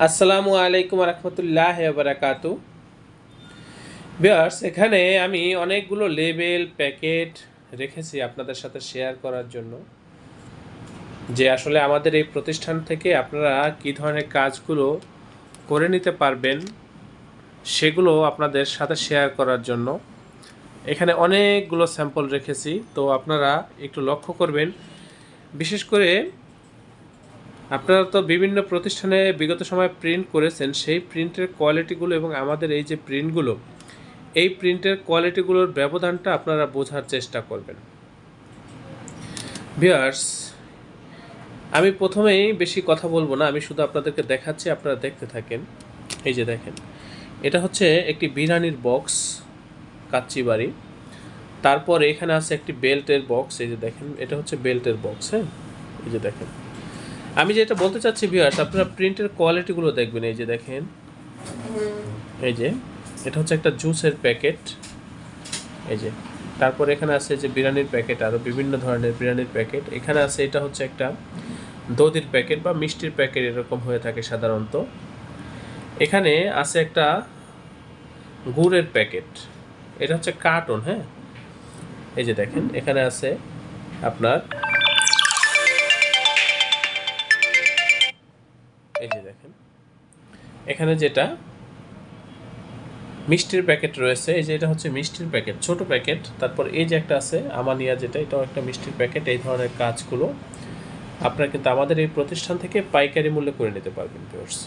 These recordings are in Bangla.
আসসালামু আলাইকুম রহমতুল্লাহ বারাকাতু। ভিউয়ার্স, এখানে আমি অনেকগুলো লেবেল প্যাকেট রেখেছি আপনাদের সাথে শেয়ার করার জন্য, যে আসলে আমাদের এই প্রতিষ্ঠান থেকে আপনারা কী ধরনের কাজগুলো করে নিতে পারবেন সেগুলো আপনাদের সাথে শেয়ার করার জন্য এখানে অনেকগুলো স্যাম্পল রেখেছি। তো আপনারা একটু লক্ষ্য করবেন, বিশেষ করে আপনারা তো বিভিন্ন প্রতিষ্ঠানে বিগত সময় প্রিন্ট করেছেন, সেই প্রিন্টের কোয়ালিটিগুলো এবং আমাদের এই যে প্রিন্টগুলো, এই প্রিন্টের কোয়ালিটিগুলোর ব্যবধানটা আপনারা বোঝার চেষ্টা করবেন। ভিউয়ার্স, আমি প্রথমেই বেশি কথা বলবো না, আমি শুধু আপনাদেরকে দেখাচ্ছি, আপনারা দেখতে থাকেন। এই যে দেখেন, এটা হচ্ছে একটি বিরিয়ানির বক্স, কাচ্চি বাড়ি। তারপর এখানে আছে একটি বেল্টের বক্স, এই যে দেখেন, এটা হচ্ছে বেল্টের বক্স। হ্যাঁ, এই যে দেখেন, আমি যেটা বলতে চাচ্ছি ভিউয়ার্স, আপনারা প্রিন্টের কোয়ালিটিগুলো দেখবেন। এই যে দেখেন, এই যে এটা হচ্ছে একটা জুসের প্যাকেট। এই যে তারপর এখানে আছে যে বিরিয়ানির প্যাকেট, আরও বিভিন্ন ধরনের বিরিয়ানির প্যাকেট এখানে আছে। এটা হচ্ছে একটা দধির প্যাকেট বা মিষ্টির প্যাকেট, এরকম হয়ে থাকে সাধারণত। এখানে আছে একটা গুড়ের প্যাকেট, এটা হচ্ছে কার্টন। হ্যাঁ, এই যে দেখেন, এখানে আছে আপনার, এই যে দেখেন, এখানে যেটা মিষ্টির প্যাকেট রয়েছে, এই যে এটা হচ্ছে মিষ্টির প্যাকেট, ছোট প্যাকেট। তারপর এই যে একটা আছে আমানিয়া, যেটা এটাও একটা মিষ্টির প্যাকেট। এই ধরনের কাজগুলো আপনারা কিন্তু আমাদের এই প্রতিষ্ঠান থেকে পাইকারি মূল্যে করে নিতে পারবেন। ভিউয়ার্স,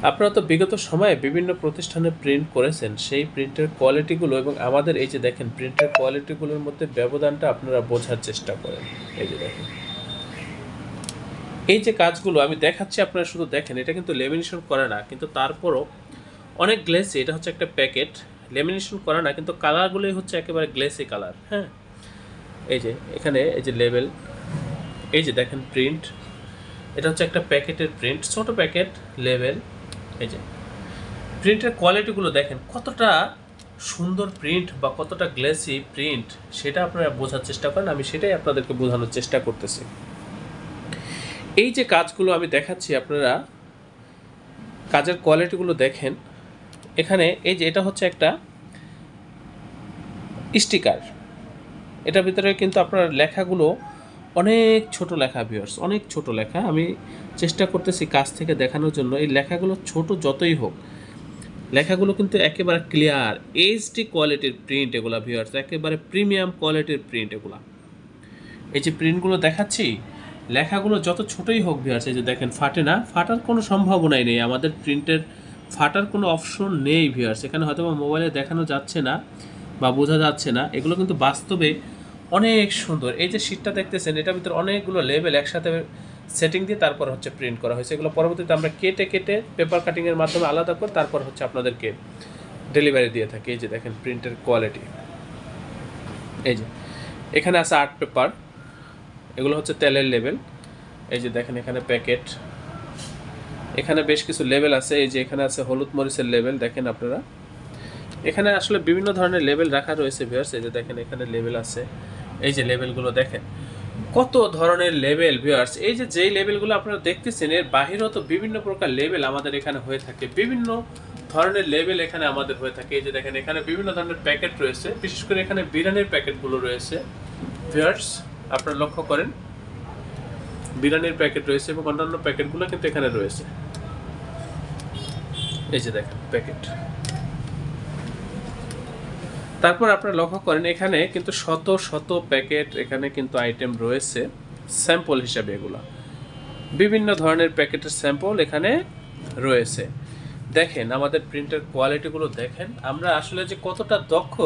আপনারা তো বিগত সময়ে বিভিন্ন প্রতিষ্ঠানে প্রিন্ট করেছেন, সেই প্রিন্টের কোয়ালিটিগুলো এবং আমাদের এই যে দেখেন প্রিন্টের কোয়ালিটিগুলোর মধ্যে ব্যবধানটা আপনারা বোঝার চেষ্টা করেন। এই যে দেখেন, এই যে কাজগুলো আমি দেখাচ্ছি, আপনারা শুধু দেখেন, এটা কিন্তু লেমিনেশন করে না, কিন্তু তারপরও অনেক গ্লেসি। এটা হচ্ছে একটা প্যাকেট, লেমিনেশন করা না, কিন্তু কালারগুলোই হচ্ছে একেবারে গ্লেসি কালার। হ্যাঁ, এই যে এখানে এই যে লেবেল, এই যে দেখেন প্রিন্ট, এটা হচ্ছে একটা প্যাকেটের প্রিন্ট, ছোট প্যাকেট, লেবেল। এই যে প্রিন্টের কোয়ালিটিগুলো দেখেন কতটা সুন্দর প্রিন্ট বা কতটা গ্লেসি প্রিন্ট, সেটা আপনারা বোঝার চেষ্টা করেন। আমি সেটাই আপনাদেরকে বোঝানোর চেষ্টা করতেছি। এই যে কাজগুলো আমি দেখাচ্ছি, আপনারা কাজের কোয়ালিটিগুলো দেখেন। এখানে এই যে এটা হচ্ছে একটা স্টিকার, এটার ভিতরে কিন্তু আপনার লেখাগুলো অনেক ছোট লেখা। ভিউয়ার্স, অনেক ছোট লেখা। আমি চেষ্টা করতেছি কাছ থেকে দেখানোর জন্য। এই লেখাগুলো ছোট যতই হোক, লেখাগুলো কিন্তু একেবারে ক্লিয়ার, এইচডি কোয়ালিটির প্রিন্ট এগুলা। ভিউয়ার্স, একেবারে প্রিমিয়াম কোয়ালিটির প্রিন্ট এগুলা। এই যে প্রিন্টগুলো দেখাচ্ছি, লেখাগুলো যত ছোটই হোক ভিউয়ার্স, এই যে দেখেন, ফাটে না, ফাটার কোনো সম্ভাবনাই নেই। আমাদের প্রিন্টের ফাটার কোনো অপশন নেই ভিউয়ার্স। এখানে হয়তো বা মোবাইলে দেখানো যাচ্ছে না বা বোঝা যাচ্ছে না, এগুলো কিন্তু বাস্তবে অনেক সুন্দর। এই যে শীটটা দেখতেছেন, এটার ভিতরে অনেকগুলো লেবেল একসাথে সেটিং দিয়ে তারপর হচ্ছে প্রিন্ট করা হয়েছে। এগুলো পরবর্তীতে আমরা কেটে কেটে পেপার কাটিংয়ের মাধ্যমে আলাদা করে তারপর হচ্ছে আপনাদেরকে ডেলিভারি দিয়ে থাকি। এই যে দেখেন প্রিন্টের কোয়ালিটি। এই যে এখানে আছে আর্ট পেপার, এগুলো হচ্ছে তেলের লেবেল। এই যে দেখেন, এখানে প্যাকেট, এখানে বেশ কিছু লেবেল আছে। এই যে এখানে আছে হলুদ মরিচের লেবেল, দেখেন আপনারা। এখানে আসলে বিভিন্ন ধরনের লেবেল রাখা রয়েছে ভিউয়ার্স। এই যে দেখেন, এখানে লেবেল আছে। এই যে লেবেলগুলো দেখেন, কত ধরনের লেবেল ভিউয়ার্স। এই যে যেই লেবেলগুলো আপনারা দেখতেছেন, এর বাহিরেও তো বিভিন্ন প্রকার লেবেল আমাদের এখানে হয়ে থাকে, বিভিন্ন ধরনের লেবেল এখানে আমাদের হয়ে থাকে। এই যে দেখেন, এখানে বিভিন্ন ধরনের প্যাকেট রয়েছে, বিশেষ করে এখানে বিরিয়ানির প্যাকেটগুলো রয়েছে। ভিউয়ার্স, আপনারা লক্ষ্য করেন, বিরিয়ানির প্যাকেট রয়েছে এবং অন্যান্য প্যাকেটগুলো কিন্তু এখানে রয়েছে। এই যে দেখেন প্যাকেট। তারপর আপনারা লক্ষ্য করেন, এখানে কিন্তু শত শত প্যাকেট এখানে কিন্তু আইটেম রয়েছে স্যাম্পল হিসাবে। এগুলো বিভিন্ন ধরনের প্যাকেটের স্যাম্পল এখানে রয়েছে। দেখেন আমাদের প্রিন্টের কোয়ালিটিগুলো দেখেন। আমরা আসলে যে কতটা দক্ষ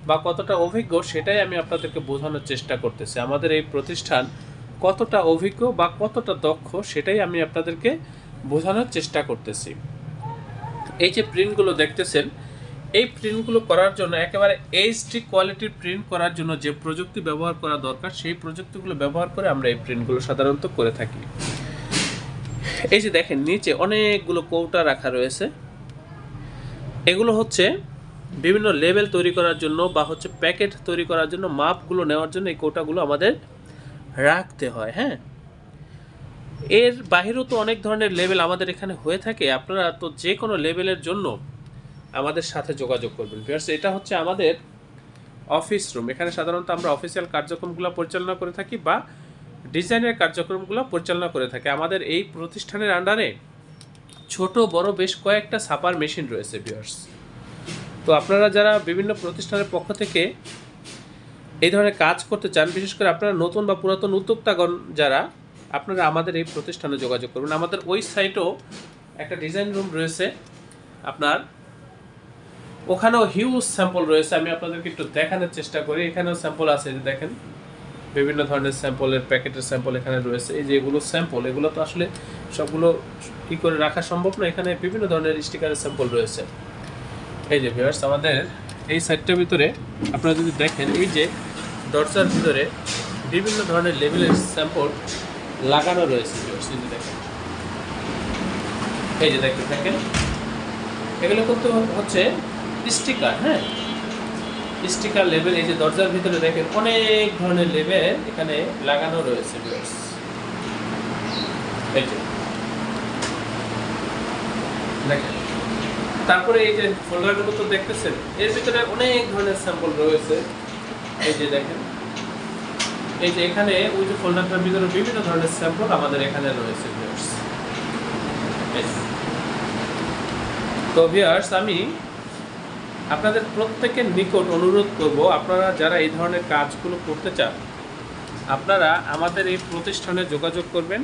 বা কতটা অভিজ্ঞ, সেটাই আমি আপনাদেরকে বোঝানোর চেষ্টা করতেছি। আমাদের এই প্রতিষ্ঠান কতটা অভিজ্ঞ বা কতটা দক্ষ, সেটাই আমি আপনাদেরকে বোঝানোর চেষ্টা করতেছি। এই যে প্রিন্টগুলো দেখতেছেন, এই প্রিন্টগুলো করার জন্য একেবারে এইচডি কোয়ালিটির প্রিন্ট করার জন্য যে প্রযুক্তি ব্যবহার করা দরকার, সেই প্রযুক্তিগুলো ব্যবহার করে আমরা এই প্রিন্টগুলো সাধারণত করে থাকি। এই যে দেখেন, নিচে অনেকগুলো কৌটা রাখা রয়েছে। এগুলো হচ্ছে বিভিন্ন লেবেল তৈরি করার জন্য বা হচ্ছে প্যাকেট তৈরি করার জন্য, মাপগুলো নেওয়ার জন্য এই কৌটাগুলো আমাদের রাখতে হয়। হ্যাঁ, এর বাহিরেও তো অনেক ধরনের লেবেল আমাদের এখানে হয়ে থাকে। আপনারা তো যে কোনো লেবেলের জন্য আমাদের সাথে যোগাযোগ করবেন ভিউয়ার্স। এটা হচ্ছে আমাদের অফিস রুম। এখানে সাধারণত আমরা অফিসিয়াল কার্যক্রমগুলো পরিচালনা করে থাকি বা ডিজাইনের কার্যক্রমগুলো পরিচালনা করে থাকি। আমাদের এই প্রতিষ্ঠানের আন্ডারে ছোট বড় বেশ কয়েকটা ছাপার মেশিন রয়েছে ভিউয়ার্স। তো আপনারা যারা বিভিন্ন প্রতিষ্ঠানের পক্ষ থেকে এই ধরনের কাজ করতে চান, বিশেষ করে আপনারা নতুন বা পুরাতন উদ্যোক্তাগণ যারা, আপনারা আমাদের এই প্রতিষ্ঠানে যোগাযোগ করবেন। আমাদের ওই সাইটেও একটা ডিজাইন রুম রয়েছে আপনার, ওখানেও হিউজ স্যাম্পল রয়েছে। আমি আপনাদেরকে একটু দেখানোর চেষ্টা করি। এখানেও স্যাম্পল আছে, যে দেখেন বিভিন্ন ধরনের স্যাম্পলের প্যাকেটের স্যাম্পল এখানে রয়েছে। এই যে এগুলো স্যাম্পল, এগুলো তো আসলে সবগুলো কী করে রাখা সম্ভব না। এখানে বিভিন্ন ধরনের স্টিকারের স্যাম্পল রয়েছে। এই যে ভিউয়ার্স, আমাদের এই সাইটটার ভিতরে আপনারা যদি দেখেন, এই যে দরজার ভিতরে বিভিন্ন ধরনের লেভেলের স্যাম্পল লাগানো রয়েছে ভিউয়ার্স। এই যে দেখেন, এই যে দেখেন এগুলো কিন্তু হচ্ছে স্টিকার। হ্যাঁ, স্টিকার লেবেল। এই যে দরজার ভিতরে দেখেন অনেক ধরনের লেবেল এখানে লাগানো রয়েছে ভিউয়ার্স। এই যে দেখেন, তারপরে এই যে ফোল্ডারগুলো তো দেখতেছেন, এর ভিতরে অনেক ধরনের স্যাম্পল রয়েছে। এই যে দেখেন, এই যে এখানে ওই যে ফোল্ডারটার ভিতরে বিভিন্ন ধরনের স্যাম্পল আমাদের এখানে রয়েছে ভিউয়ার্স। তো ভিউয়ার্স, আমি আপনাদের প্রত্যেকের নিকট অনুরোধ করব, আপনারা যারা এই ধরনের কাজগুলো করতে চান, আপনারা আমাদের এই প্রতিষ্ঠানে যোগাযোগ করবেন।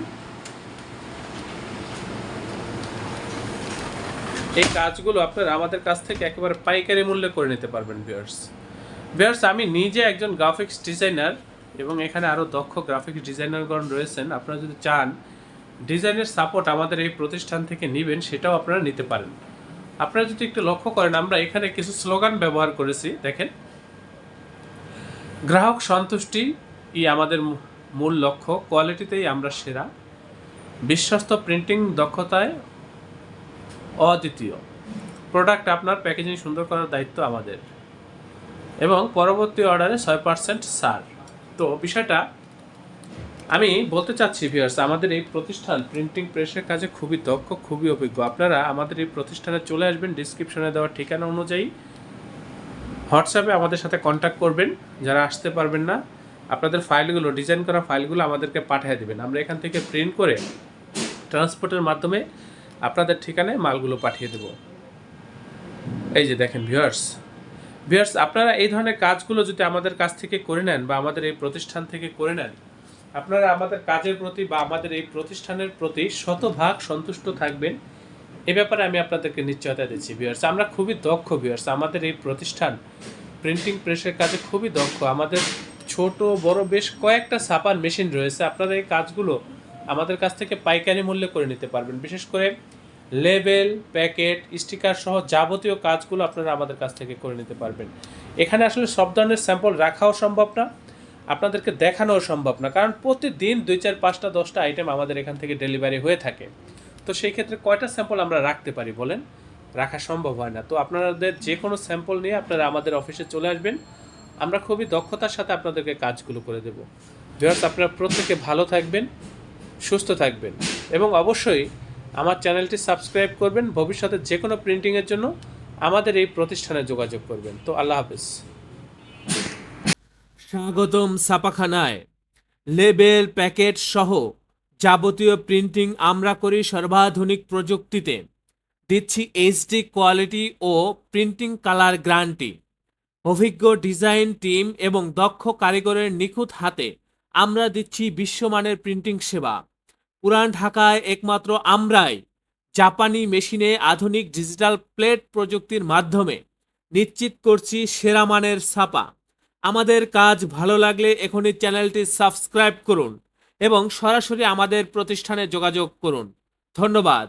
এই কাজগুলো আপনারা আমাদের কাছ থেকে একেবারে পাইকারি মূল্যে করে নিতে পারবেন ভিউয়ার্স। আমি নিজে একজন গ্রাফিক্স ডিজাইনার এবং এখানে আরও দক্ষ গ্রাফিক্স ডিজাইনারগণ রয়েছেন। আপনারা যদি চান ডিজাইনের সাপোর্ট আমাদের এই প্রতিষ্ঠান থেকে নেবেন, সেটাও আপনারা নিতে পারেন। আপনারা যদি একটু লক্ষ্য করেন, আমরা এখানে কিছু স্লোগান ব্যবহার করেছি। দেখেন, গ্রাহক সন্তুষ্টি আমাদের মূল লক্ষ্য, কোয়ালিটিতেই আমরা সেরা, বিশ্বস্ত প্রিন্টিং দক্ষতায় অদ্বিতীয়, প্রোডাক্ট আপনার প্যাকেজিং সুন্দর করার দায়িত্ব আমাদের, এবং পরবর্তী অর্ডারে 6% ছাড়। তো বিষয়টা আমি বলতে চাচ্ছি ভিউয়ার্স, আমাদের এই প্রতিষ্ঠান প্রিন্টিং প্রেসের কাজে খুবই দক্ষ, খুবই অভিজ্ঞ। আপনারা আমাদের এই প্রতিষ্ঠানে চলে আসবেন, ডিসক্রিপশনে দেওয়া ঠিকানা অনুযায়ী হোয়াটসঅ্যাপে আমাদের সাথে কন্ট্যাক্ট করবেন। যারা আসতে পারবেন না, আপনাদের ফাইলগুলো, ডিজাইন করা ফাইলগুলো আমাদেরকে পাঠিয়ে দেবেন। আমরা এখান থেকে প্রিন্ট করে ট্রান্সপোর্টের মাধ্যমে আপনাদের ঠিকানায় মালগুলো পাঠিয়ে দেব। এই যে দেখেন ভিউয়ার্স, আপনারা এই ধরনের কাজগুলো যদি আমাদের কাছ থেকে করে নেন বা আমাদের এই প্রতিষ্ঠান থেকে করে নেন, আপনারা আমাদের কাজের প্রতি বা আমাদের এই প্রতিষ্ঠানের প্রতি শতভাগ সন্তুষ্ট থাকবেন। এ ব্যাপারে আমি আপনাদেরকে নিশ্চয়তা দিচ্ছি ভিউয়ার্স। আমরা খুবই দক্ষ ভিউয়ার্স, আমাদের এই প্রতিষ্ঠান প্রিন্টিং প্রেসের কাজে খুবই দক্ষ। আমাদের ছোট বড় বেশ কয়েকটা ছাপার মেশিন রয়েছে। আপনারা এই কাজগুলো আমাদের কাছ থেকে পাইকারি মূল্যে করে নিতে পারবেন। বিশেষ করে লেবেল, প্যাকেট, স্টিকার সহ যাবতীয় কাজগুলো আপনারা আমাদের কাছ থেকে করে নিতে পারবেন। এখানে আসলে সব ধরনের স্যাম্পল রাখাও সম্ভব না, আপনাদেরকে দেখানোও সম্ভব না, কারণ প্রতিদিন 2, 4, 5টা 10টা আইটেম আমাদের এখান থেকে ডেলিভারি হয়ে থাকে। তো সেই ক্ষেত্রে কয়টা স্যাম্পল আমরা রাখতে পারি বলেন? রাখা সম্ভব হয় না। তো আপনাদের যে কোনো স্যাম্পল নিয়ে আপনারা আমাদের অফিসে চলে আসবেন, আমরা খুবই দক্ষতার সাথে আপনাদেরকে কাজগুলো করে দেব। ভিউয়ার্স, আপনারা প্রত্যেকে ভালো থাকবেন, সুস্থ থাকবেন, এবং অবশ্যই আমার চ্যানেলটি সাবস্ক্রাইব করবেন। ভবিষ্যতে যে কোনো প্রিন্টিংয়ের জন্য আমাদের এই প্রতিষ্ঠানে যোগাযোগ করবেন। তো আল্লাহ হাফেজ। স্বাগতম ছাপাখানায়। লেবেল, প্যাকেট সহ যাবতীয় প্রিন্টিং আমরা করি সর্বাধুনিক প্রযুক্তিতে। দিচ্ছি এইচডি কোয়ালিটি ও প্রিন্টিং কালার গ্যারান্টি। অভিজ্ঞ ডিজাইন টিম এবং দক্ষ কারিগরের নিখুঁত হাতে আমরা দিচ্ছি বিশ্বমানের প্রিন্টিং সেবা। পুরান ঢাকায় একমাত্র আমরাই জাপানি মেশিনে আধুনিক ডিজিটাল প্লেট প্রযুক্তির মাধ্যমে নিশ্চিত করছি সেরা মানের ছাপা। আমাদের কাজ ভালো লাগলে এখনই চ্যানেলটি সাবস্ক্রাইব করুন এবং সরাসরি আমাদের প্রতিষ্ঠানে যোগাযোগ করুন। ধন্যবাদ।